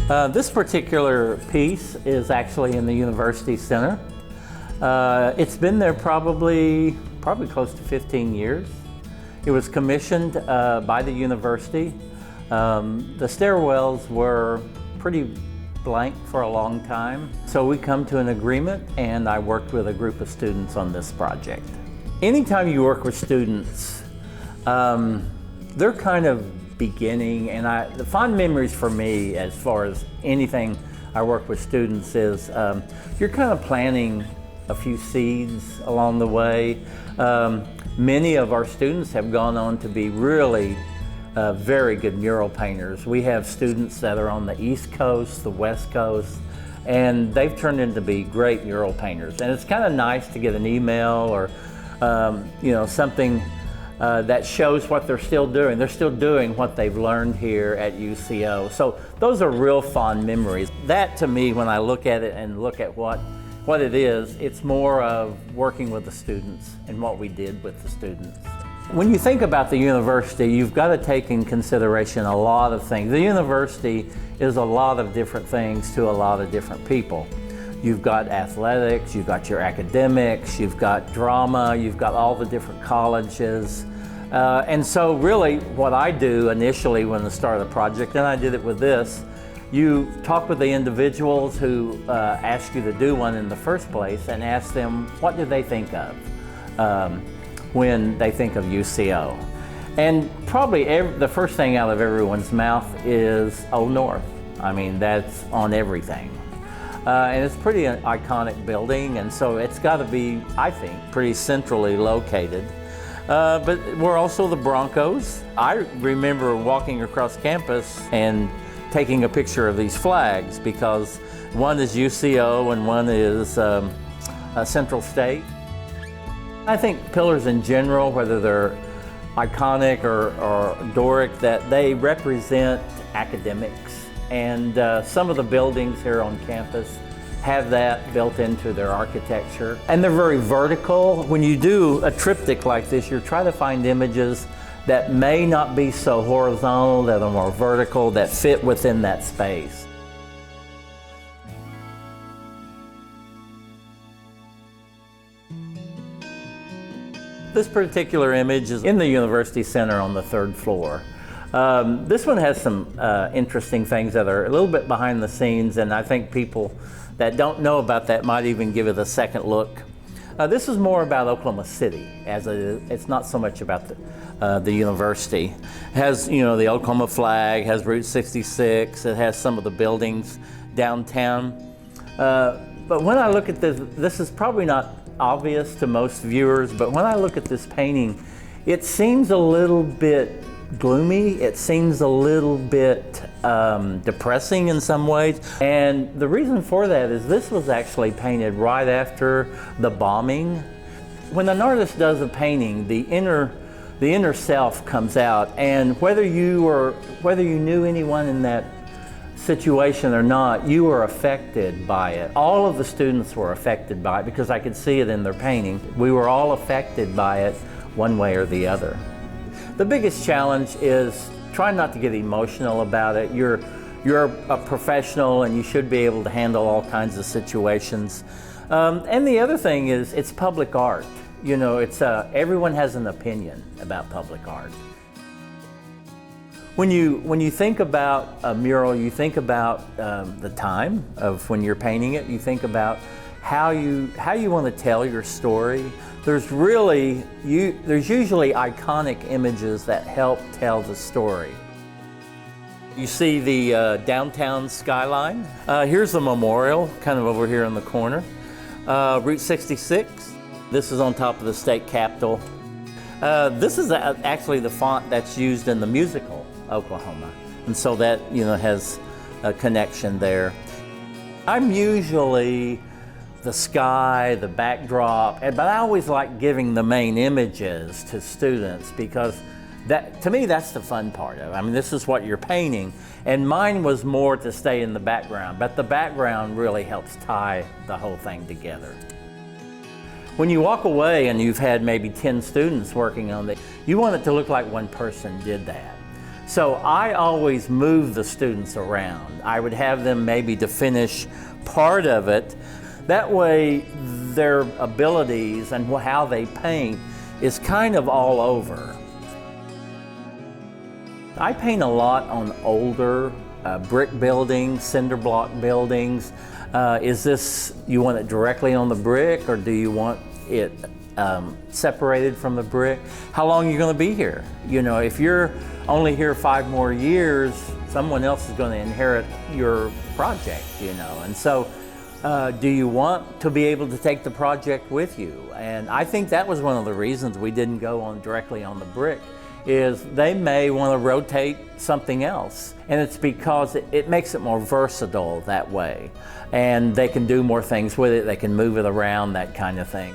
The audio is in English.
This particular piece is actually in the University Center. It's been there probably close to 15 years. It was commissioned by the university. The stairwells were pretty blank for a long time, so we come to an agreement, and I worked with a group of students on this project. Anytime you work with students, they're kind of beginning, and the fond memories for me as far as anything I work with students is you're kind of planting a few seeds along the way. Many of our students have gone on to be really very good mural painters. We have students that are on the East Coast, the West Coast, and they've turned into be great mural painters. And it's kind of nice to get an email or something that shows what they're still doing. They're still doing what they've learned here at UCO. So those are real fond memories. That to me, when I look at it and look at what it is, it's more of working with the students and what we did with the students. When you think about the university, you've got to take in consideration a lot of things. The university is a lot of different things to a lot of different people. You've got athletics, you've got your academics, you've got drama, you've got all the different colleges. And so really what I do initially when I start the project, and I did it with this, you talk with the individuals who ask you to do one in the first place and ask them what do they think of when they think of UCO. And probably the first thing out of everyone's mouth is Old North. I mean, that's on everything. And it's pretty iconic building, and so it's got to be, I think, pretty centrally located. But we're also the Broncos. I remember walking across campus and taking a picture of these flags because one is UCO and one is Central State. I think pillars in general, whether they're iconic or Doric, that they represent academics. And some of the buildings here on campus have that built into their architecture. And they're very vertical. When you do a triptych like this, you're trying to find images that may not be so horizontal, that are more vertical, that fit within that space. This particular image is in the University Center on the 3rd floor. This one has some interesting things that are a little bit behind the scenes, and I think people that don't know about that might even give it a second look. This is more about Oklahoma City, it's not so much about the university. It has, the Oklahoma flag, has Route 66, it has some of the buildings downtown. But when I look at this is probably not obvious to most viewers, but when I look at this painting, it seems a little bit gloomy. It seems a little bit depressing in some ways. And the reason for that is this was actually painted right after the bombing. When an artist does a painting, the inner self comes out, and whether you knew anyone in that situation or not, you were affected by it. All of the students were affected by it because I could see it in their painting. We were all affected by it one way or the other. The biggest challenge is try not to get emotional about it. You're a professional and you should be able to handle all kinds of situations. And the other thing is it's public art. Everyone has an opinion about public art. When you think about a mural, you think about the time of when you're painting it. You think about how you want to tell your story. There's usually iconic images that help tell the story. You see the downtown skyline. Here's the memorial, kind of over here in the corner. Route 66. This is on top of the state capitol. This is actually the font that's used in the musical Oklahoma, and so that has a connection there. I'm usually the sky, the backdrop, but I always like giving the main images to students because to me that's the fun part of it. I mean, this is what you're painting, and mine was more to stay in the background, but the background really helps tie the whole thing together. When you walk away and you've had maybe 10 students working on it, you want it to look like one person did that. So I always move the students around. I would have them maybe to finish part of it. That way their abilities and how they paint is kind of all over. I paint a lot on older brick buildings, cinder block buildings. Is this, you want it directly on the brick, or do you want it separated from the brick? How long are you going to be here? You know, if you're only here 5 more years, someone else is going to inherit your project, you know. And so do you want to be able to take the project with you? And I think that was one of the reasons we didn't go on directly on the brick, is they may want to rotate something else. And it's because it makes it more versatile that way. And they can do more things with it, they can move it around, that kind of thing.